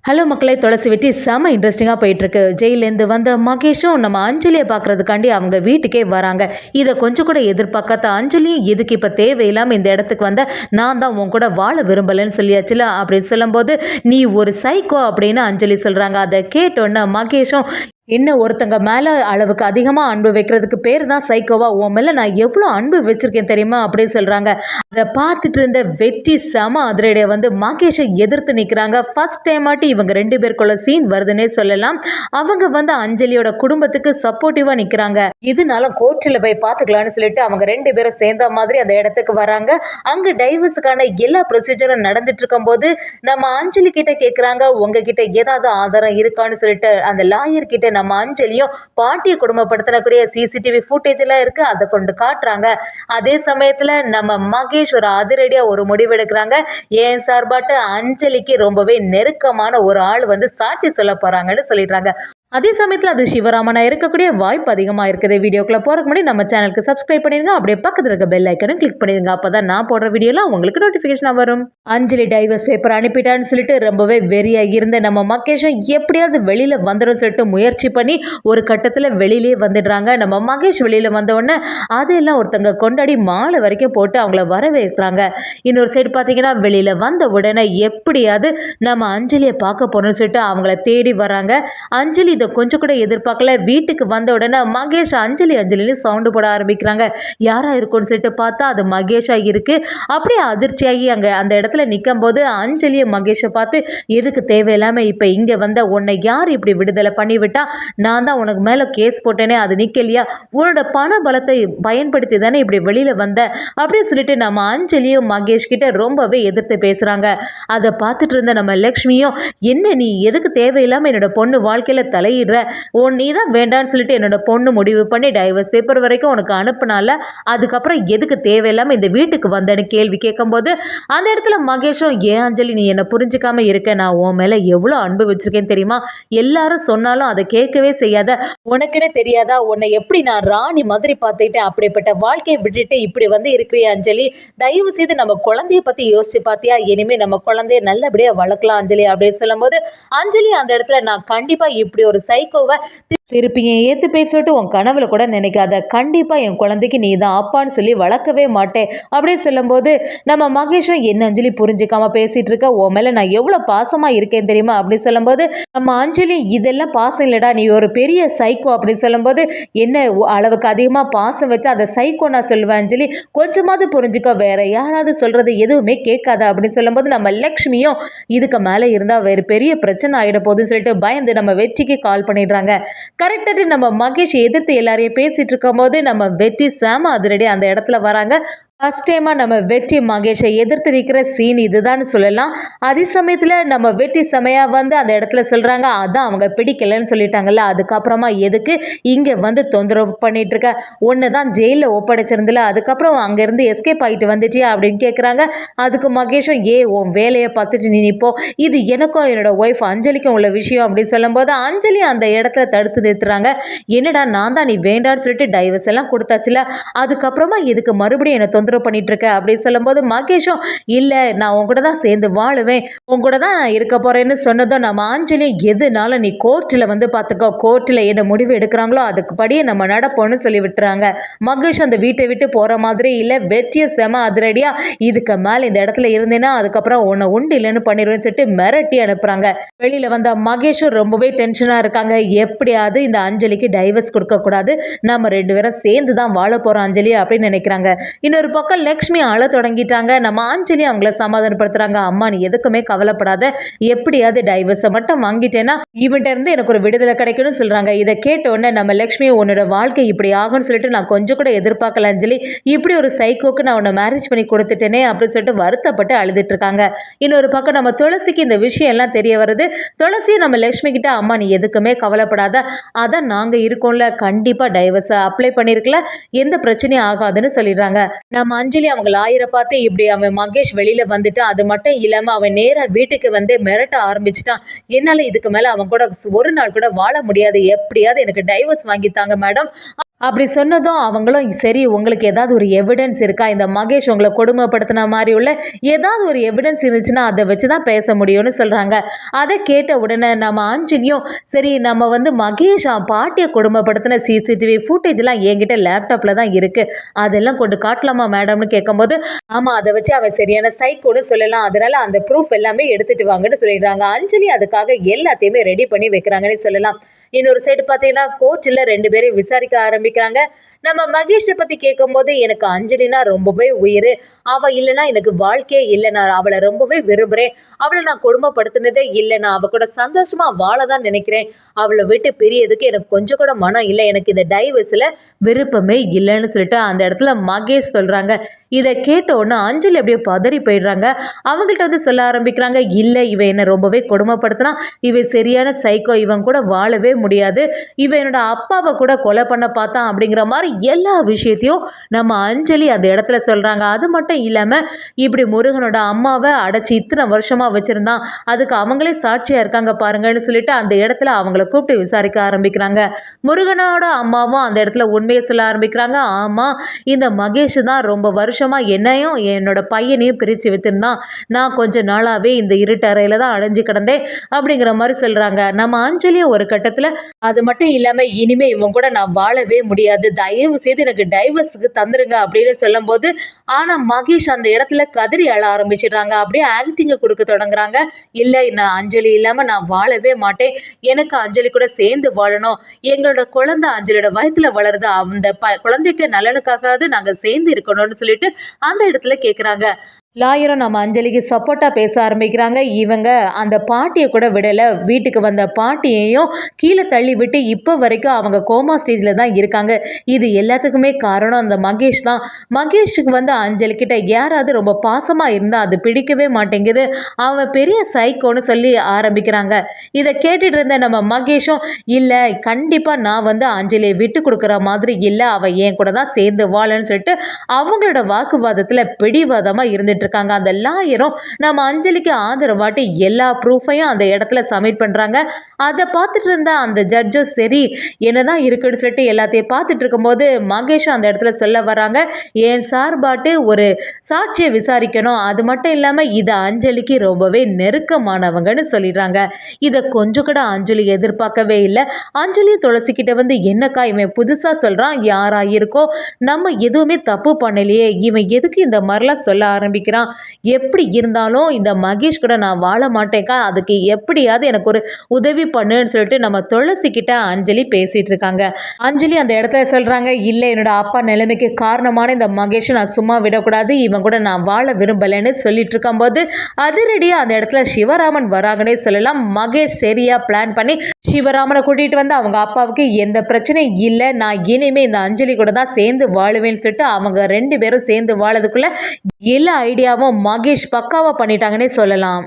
Hello மக்களே, துளசி வெட்டி செம இன்ட்ரெஸ்டிங்காக போயிட்டுருக்கு. ஜெயிலேருந்து வந்த மகேஷும் நம்ம அஞ்சலியை பார்க்குறதுக்காண்டி அவங்க வீட்டுக்கே வராங்க. இதை கொஞ்சம் கூட எதிர்பார்க்காத அஞ்சலியும் எதுக்கு இப்போ தேவையில்லாமல் இந்த இடத்துக்கு வந்த, நான் தான் உன் கூட வாழ விரும்பலைன்னு சொல்லியாச்சுல அப்படின்னு சொல்லும்போது, நீ ஒரு சைக்கோ அப்படின்னு அஞ்சலி சொல்கிறாங்க. அதை கேட்டோன்னே மகேஷும் என்ன ஒருத்தங்க மேலே அளவுக்கு அதிகமாக அன்பு வைக்கிறதுக்கு பேர் தான் சைக்கோவா? உன் மேலே நான் எவ்வளோ அன்பு வச்சுருக்கேன் தெரியுமா அப்படின்னு சொல்கிறாங்க. அதை பார்த்துட்டு இருந்த வெற்றி செம அதிரடியை வந்து மகேஷை எதிர்த்து நிற்கிறாங்க. ஃபர்ஸ்ட் டைமாட்டி இவங்க 2 பேருக்குள்ள சீன் வருதுன்னே சொல்லலாம். அவங்க வந்து அஞ்சலியோட குடும்பத்துக்கு சப்போர்ட்டிவாக நிற்கிறாங்க. இதனால கோர்ட்டில் போய் பார்த்துக்கலான்னு சொல்லிட்டு அவங்க 2 பேரும் சேர்ந்த மாதிரி அந்த இடத்துக்கு வராங்க. அங்கே டைவர்ஸுக்கான எல்லா ப்ரொசீஜரும் நடந்துட்டு இருக்கும்போது நம்ம அஞ்சலி கிட்ட கேட்குறாங்க, உங்ககிட்ட ஏதாவது ஆதாரம் இருக்கான்னு சொல்லிட்டு. அந்த லாயர் கிட்ட நம்ம அஞ்சலியும் பாட்டியை குடும்பப்படுத்தக்கூடிய சிசிடிவி ஃபுட்டேஜ் எல்லாம் இருக்கு, அதை கொண்டு காட்டுறாங்க. அதே சமயத்துல நம்ம மகேஷ் ஒரு அதிரடியா ஒரு முடிவு எடுக்கிறாங்க. ஏன் சார்பாட்டு அஞ்சலிக்கு ரொம்பவே நெருக்கமான ஒரு ஆள் வந்து சாட்சி சொல்ல போறாங்கன்னு சொல்லிடுறாங்க. அதே சமயத்தில் அது சிவராமனா இருக்கக்கூடிய வாய்ப்பு அதிகமாக இருக்குது. வீடியோக்குள்ள போகிறதுக்கு முன்னாடி நம்ம சேனலுக்கு சப்ஸ்கிரைப் பண்ணிடுங்க. அப்படியே பக்கத்தில் இருக்க பெல் ஐக்கனும் கிளிக் பண்ணிடுங்க. அப்போ தான் நான் போடுற வீடியோலாம் உங்களுக்கு நோட்டிஃபிகேஷனாக வரும். அஞ்சலி டைவர்ஸ் பேப்பர் அனுப்பிட்டான்னு சொல்லிட்டு ரொம்பவே வெறியாக இருந்த நம்ம மகேஷை எப்படியாவது வெளியில் வந்துடும் சொல்லிட்டு முயற்சி பண்ணி ஒரு கட்டத்தில் வெளியிலே வந்துடுறாங்க. நம்ம மகேஷ் வெளியில் வந்தவுடனே அதெல்லாம் ஒருத்தங்க கொண்டாடி மாலை வரைக்கும் போட்டு அவங்கள வரவேற்கிறாங்க. இன்னொரு சைடு பார்த்தீங்கன்னா வெளியில் வந்த உடனே எப்படியாவது நம்ம அஞ்சலியை பார்க்க போகணும்னு சொல்லிட்டு அவங்கள தேடி வராங்க. அஞ்சலி இதை கொஞ்சம் கூட எதிர்பார்க்கல. வீட்டுக்கு வந்த உடனே மகேஷ் அஞ்சலின்னு சவுண்டு போட ஆரம்பிக்கிறாங்க. யாரா இருக்கும்னு சொல்லிட்டு பார்த்தா அது மகேஷா இருக்கு. அப்படியே அதிர்ச்சியாகி அங்கே அந்த இடத்துல நிற்கும் போது அஞ்சலியை மகேஷை பார்த்து, எதுக்கு தேவையில்லாமல் இப்போ இங்கே வந்த, உன்னை யார் இப்படி விடுதலை பண்ணிவிட்டா? நான் தான் உனக்கு மேலே கேஸ் போட்டேனே, அது நிற்கலையா? உன்னோட பண பலத்தை பயன்படுத்தி தானே இப்படி வெளியில் வந்த அப்படின்னு சொல்லிட்டு நம்ம அஞ்சலியும் மகேஷ் கிட்ட ரொம்பவே எதிர்த்து பேசுகிறாங்க. அதை பார்த்துட்டு இருந்த நம்ம லக்ஷ்மியும், என்ன நீ எதுக்கு தேவையில்லாமல் என்னோட பொண்ணு வாழ்க்கையில் தலையிடுற? நீ தான் வேண்டான்னு சொல்லிட்டு என்னோட பொண்ணு முடிவு பண்ணி டைவர்ஸ் பேப்பர் வரைக்கும் உனக்கு அனுப்புனால, அதுக்கப்புறம் எதுக்கு தேவையில்லாமல் இந்த வீட்டுக்கு வந்தேன்னு கேள்வி கேட்கும்போது அந்த இடத்துல மகேஷும், ஏன் அஞ்சலி நீ என்னை புரிஞ்சுக்காம இருக்க? நான் உன் மேலே எவ்வளோ அன்பு வச்சிருக்கேன்னு தெரியுமா? எல்லாரும் சொன்னாலும் அதை கேட்கவே செய்யாத, உனக்குன்னு தெரியாதா? உன்னை எப்படி நான் ராணி மாதிரி பார்த்துக்கிட்டேன். அப்படிப்பட்ட வாழ்க்கையை விட்டுட்டு இப்படி வந்து இருக்கிறியா அஞ்சலி? தயவு செய்து நம்ம குழந்தைய பற்றி யோசிச்சு பார்த்தியா? இனிமேல் நம்ம குழந்தைய நல்லபடியாக வளர்க்கலாம் அஞ்சலி அப்படின்னு சொல்லும்போது அஞ்சலி அந்த இடத்துல, நான் கண்டிப்பாக இப்படி ஒரு சைக்கோவை திருப்பி என் ஏற்று பேசிட்டு உன் கனவுல கூட நினைக்காத, கண்டிப்பாக என் குழந்தைக்கு நீ தான் அப்பான்னு சொல்லி வளர்க்கவே மாட்டேன் அப்படின்னு சொல்லும்போது நம்ம மகேஷும், என்ன அஞ்சலி புரிஞ்சுக்காம பேசிகிட்டு இருக்க, உன் மேலே நான் எவ்வளோ பாசமாக இருக்கேன் தெரியுமா அப்படின்னு சொல்லும்போது நம்ம அஞ்சலி, இதெல்லாம் பாசம் இல்லைடா, நீ ஒரு பெரிய சைக்கோ அப்படின்னு சொல்லும்போது, என்ன அளவுக்கு அதிகமாக பாசம் வச்சு அதை சைக்கோ நான் சொல்லுவேன் அஞ்சலி, கொஞ்சமாவது புரிஞ்சுக்கோ, வேற யாராவது சொல்கிறது எதுவுமே கேட்காத அப்படின்னு சொல்லும்போது நம்ம லக்ஷ்மியும், இதுக்கு மேலே இருந்தால் வேறு பெரிய பிரச்சனை ஆகிட போகுதுன்னு சொல்லிட்டு பயந்து நம்ம வெற்றிக்கு கால் பண்ணிடுறாங்க. கரெக்டாக நம்ம மகேஷ் எதிர்த்து எல்லாரையும் பேசிட்டு இருக்கும் போது நம்ம வெற்றி செம அதிரடி அந்த இடத்துல வராங்க. ஃபர்ஸ்ட் டைமாக நம்ம வெற்றி மகேஷை எதிர்த்து நிற்கிற சீன் இதுதான் சொல்லலாம். அதே சமயத்தில் நம்ம வெற்றி செமையாக வந்து அந்த இடத்துல சொல்கிறாங்க, அதான் அவங்க பிடிக்கலைன்னு சொல்லிட்டாங்கல்ல, அதுக்கப்புறமா எதுக்கு இங்கே வந்து தொந்தரவு பண்ணிகிட்ருக்க? ஒன்று தான் ஜெயிலில் ஒப்படைச்சிருந்தில்ல, அதுக்கப்புறம் அங்கேருந்து எஸ்கேப் ஆகிட்டு வந்துட்டியா அப்படின்னு கேட்குறாங்க. அதுக்கு மகேஷும், உன் வேலையை பார்த்துட்டு நீ நிற்போ, இது எனக்கும் என்னோட ஒய்ஃப் அஞ்சலிக்கும் உள்ள விஷயம் அப்படின்னு சொல்லும்போது அஞ்சலி அந்த இடத்துல தடுத்து நிறுத்துறாங்க. என்னடா நான் தான் நீ வேண்டான்னு சொல்லிட்டு டைவர்ஸ் எல்லாம் கொடுத்தாச்சுல, அதுக்கப்புறமா எதுக்கு மறுபடியும் என்னை தொந்தரவு பண்ணிட்டு இருக்க அப்படின்னு சொல்லும்போது மகேஷும், இல்லை நான் உன் கூட தான் சேர்ந்து வாழுவேன், உன் கூட தான் நான் இருக்க போறேன்னு சொன்னதும் நம்ம ஆஞ்சலி, எதுனால நீ கோர்ட்டில் வந்து பார்த்துக்கோ, கோர்ட்டில் என்ன முடிவு எடுக்கிறாங்களோ அதுக்கு படியே நம்ம நடப்போம்னு சொல்லி விட்டுறாங்க. மகேஷ் அந்த வீட்டை விட்டு போகிற மாதிரி இல்லை, வெற்றிய செம அதிரடியா, இதுக்கு மேலே இந்த இடத்துல இருந்தேன்னா அதுக்கப்புறம் உன்னை உண்டு இல்லைன்னு பண்ணிடுவேன்னு சொல்லிட்டு மிரட்டி அனுப்புகிறாங்க. வெளியில் வந்த மகேஷும் ரொம்பவே டென்ஷனாக இருக்காங்க. எப்படியாவது இந்த அஞ்சலிக்கு டைவர்ஸ் கொடுக்கக்கூடாது, நம்ம 2 பேரும் சேர்ந்து தான் வாழ போகிறோம் அஞ்சலி அப்படின்னு நினைக்கிறாங்க. இன்னொரு பக்கம் லக்ஷ்மி அழ தொடங்கிட்டாங்க. நம்ம அஞ்சலி அவங்கள சமாதானப்படுத்துறாங்க. அம்மா நீ எதுக்குமே கவலைப்படாத, எப்படியாவது டைவர்ஸை மட்டும் வாங்கிட்டேன்னா இவன்ட்ட இருந்து எனக்கு ஒரு விடுதலை கிடைக்கும்னு சொல்றாங்க. இதை கேட்ட உடனே நம்ம லக்ஷ்மி, உன்னோட வாழ்க்கை இப்படி ஆகும்னு சொல்லிட்டு நான் கொஞ்சம் கூட எதிர்பார்க்கல அஞ்சலி, இப்படி ஒரு சைக்கோக்கு நான் உன்னை மேரேஜ் பண்ணி கொடுத்துட்டேனே அப்படின்னு சொல்லிட்டு வருத்தப்பட்டு அழுதுட்டு இருக்காங்க. இன்னொரு பக்கம் நம்ம துளசிக்கு இந்த விஷயம் எல்லாம் தெரிய வருது. துளசியும் நம்ம லக்ஷ்மி கிட்ட, அம்மா நீ எதுக்குமே கவலைப்படாத, அதான் நாங்கள் இருக்கோம்ல, கண்டிப்பாக டைவர்ஸை அப்ளை பண்ணியிருக்கல, எந்த பிரச்சனையும் ஆகாதுன்னு சொல்லிடுறாங்க. நம்ம அஞ்சலி அவங்க லாயரை பார்த்து, இப்படி அவன் மகேஷ் வெளியில் வந்துட்டான், அது மட்டும் இல்லாமல் அவன் நேராக வீட்டுக்கு வந்து மிரட்ட ஆரம்பிச்சிட்டான், என்னால் இதுக்கு மேலே அவன் கூட ஒரு நாள் கூட வாழ முடியாது, எப்படியாவது எனக்கு டைவர்ஸ் வாங்கித்தாங்க மேடம் அப்படி சொன்னதும் அவங்களும் சரி உங்களுக்கு ஏதாவது ஒரு எவிடன்ஸ் இருக்கா? இந்த மகேஷ் உங்கள கொடுமைப்படுத்தின மாரி உள்ள ஏதாவது ஒரு எவிடன்ஸ் இருந்துச்சுன்னா, அத வச்சு தான் பேச முடியும்னு சொல்றாங்க. அத கேட்ட உடனே நம்ம அஞ்சலியும் சரி நம்ம வந்து மகேஷ் பாட்டிய கொடுமைப்படுத்தின சிசிடிவி ஃபுட்டேஜ்லாம் என்கிட்ட லேப்டாப்ல தான் இருக்கு. அதெல்லாம் கொண்டு காட்டலாமா மேடம்னு கேட்கும்போது, ஆமா அத வச்சு அவன் சரியான சைக்கோன்னு சொல்லலாம். அதனால அந்த ப்ரூஃப் எல்லாமே எடுத்துட்டு வாங்கன்னு சொல்லிடுறாங்க. அஞ்சலி அதுக்காக எல்லாத்தையுமே ரெடி பண்ணி வைக்கிறாங்கன்னு சொல்லலாம். இன்னொரு சைடு பார்த்தீங்கன்னா, கோர்ட்ல 2 பேரையும் விசாரிக்க ஆரம்பிக்கிறாங்க. நம்ம மகேஷ பத்தி கேட்கும்போது, எனக்கு அஞ்சலினா ரொம்பவே உயிரு. அவ இல்லன்னா எனக்கு வாழ்க்கையே இல்ல. நான் அவள ரொம்பவே விரும்புறேன். அவள நான் கொடுமைப்படுத்தினதே இல்ல. நான் அவ கூட சந்தோஷமா வாழ தான் நினைக்கிறேன். அவள விட்டு பிரியறதுக்கு எனக்கு கொஞ்சம் கூட மனம் இல்ல. எனக்கு இந்த டைவர்ஸ்ல விருப்பமே இல்லன்னு சொல்லிட்டு அந்த இடத்துல மகேஷ் சொல்றாங்க. இத கேட்ட உடனே அஞ்சலி அப்படியே பதறி போயிடுறாங்க. அவங்கள்ட்ட வந்து சொல்ல ஆரம்பிக்கிறாங்க, இல்ல இவன் என்ன ரொம்பவே கொடுமைப்படுத்தினான். இவன் சரியான சைக்கோ. இவன் கூட வாழவே முடியாது. இவன் என்னோட அப்பாவை கூட கொலை பண்ண பார்த்தான் அப்படிங்கிற மாதிரி எல்லா விஷயத்தையும் நம்ம அஞ்சலி அந்த இடத்துல சொல்றாங்க. அது மட்டும் இல்லாம இப்படி முருகனோட அம்மாவை அடைச்சி இத்தனை வருஷமா வச்சிருந்தான். அதுக்கு அவங்களே சாட்சியா இருக்காங்க பாருங்கன்னு சொல்லிட்டு அந்த இடத்துல அவங்கள கூப்பிட்டு விசாரிக்க ஆரம்பிக்கிறாங்க. முருகனோட அம்மாவும் அந்த இடத்துல உண்மையை சொல்ல ஆரம்பிக்கிறாங்க. ஆமா இந்த மகேஷ் தான் ரொம்ப வருஷமா என்னையும் என்னோட பையனையும் பிரித்து வச்சிருந்தான். நான் கொஞ்ச நாளாவே இந்த இருட்டறையில தான் அடைஞ்சு கிடந்தேன் அப்படிங்கிற மாதிரி சொல்றாங்க. நம்ம அஞ்சலியும் ஒரு கட்டத்துல அது மட்டும் இல்லாம இனிமே இவன் கூட நான் வாழவே முடியாது. தயவு செய்து எனக்கு டைவர்ஸுக்கு தந்துருங்க அப்படின்னு சொல்லும்போது, ஆனா மகேஷ் அந்த இடத்துல கதறி அழ ஆரம்பிச்சிடுறாங்க. அப்படியே ஆக்டிங்க கொடுக்க தொடங்குறாங்க. இல்ல நான் அஞ்சலி இல்லாம நான் வாழவே மாட்டேன். எனக்கு அஞ்சலி கூட சேர்ந்து வாழணும். எங்களோட குழந்தை அஞ்சலியோட வயித்துல வளருது. அந்த குழந்தைக்கு நலனுக்காகவாவது நாங்க சேர்ந்து இருக்கணும்னு சொல்லிட்டு அந்த இடத்துல கேட்குறாங்க. லாயரும் நம்ம அஞ்சலிக்கு சப்போர்ட்டா பேச ஆரம்பிக்கிறாங்க. இவங்க அந்த பாட்டியை கூட விடல. வீட்டுக்கு வந்த பாட்டியையும் கீழே தள்ளி விட்டு இப்போ வரைக்கும் அவங்க கோமா ஸ்டேஜ்ல தான் இருக்காங்க. இது எல்லாத்துக்குமே காரணம் அந்த மகேஷ் தான். மகேஷுக்கு வந்து அஞ்சலி கிட்ட யாராவது ரொம்ப பாசமா இருந்தா அது பிடிக்கவே மாட்டேங்குது. அவன் பெரிய சைக்கோன்னு சொல்லி ஆரம்பிக்கிறாங்க. இதை கேட்டுட்டு இருந்த நம்ம மகேஷும் இல்ல கண்டிப்பா நான் வந்து அஞ்சலியை விட்டு கொடுக்குற மாதிரி இல்லை. அவ என் கூட தான் சேர்ந்து வாழன்னு சொல்லிட்டு அவங்களோட வாக்குவாதத்துல பிடிவாதமா இருந்துட்டு இருக்காங்க. அந்த லாயரும் நம்ம அஞ்சலிக்கு ஆதரவாட்டி எல்லா ப்ரூஃபையும் அந்த இடத்துல சப்மிட் பண்றாங்க. அதை பார்த்துட்டு இருந்த அந்த ஜட்ஜும் சரி என்னதான் இருக்குன்னு சொல்லிட்டு எல்லாத்தையும் பார்த்துட்டு இருக்கும்போது மகேஷும் அந்த இடத்துல சொல்ல வராங்க, என் சார்பாட்டு ஒரு சாட்சியை விசாரிக்கணும். அது மட்டும் இல்லாம இது அஞ்சலிக்கு ரொம்பவே நெருக்கமானவங்கன்னு சொல்லிடுறாங்க. இதை கொஞ்சம் கூட அஞ்சலி எதிர்பார்க்கவே இல்லை. அஞ்சலியும் துளசிக்கிட்ட வந்து என்னக்கா இவன் புதுசா சொல்றான், யாரா இருக்கோ நம்ம எதுவுமே தப்பு பண்ணலையே, இவன் எதுக்கு இந்த மாதிரிலாம் சொல்ல ஆரம்பிக்கிறான், எப்படி இருந்தாலும் இந்த மகேஷ் கூட நான் வாழ மாட்டேக்கா, அதுக்கு எப்படியாவது எனக்கு ஒரு உதவி பண்ணுன்னு சொல்லிட்டு நம்ம துளசி கிட்ட அஞ்சலி பேசிட்டு இருக்காங்க. அஞ்சலி அந்த இடத்துல சொல்றாங்க, இல்ல என்னோட அப்பா நிலைமைக்கு காரணமான இந்த மகேஷ் நான் சும்மா விடக்கூடாது, இவன் கூட நான் வாழ விரும்பலைன்னு சொல்லிட்டு இருக்கும்போது அதிரடியா அந்த இடத்துல சிவராமன் வராங்கன்னே சொல்லலாம். மகேஷ் சரியா பிளான் பண்ணி சிவராமனை கூட்டிட்டு வந்து அவங்க அப்பாவுக்கு எந்த பிரச்சனையும் இல்லை, நான் இனிமே இந்த அஞ்சலி கூட தான் சேர்ந்து வாழுவேன்னு சொல்லிட்டு அவங்க 2 பேரும் சேர்ந்து வாழறதுக்குள்ள எல்லா ஐடியாவும் மகேஷ் பக்காவா பண்ணிட்டாங்கன்னே சொல்லலாம்.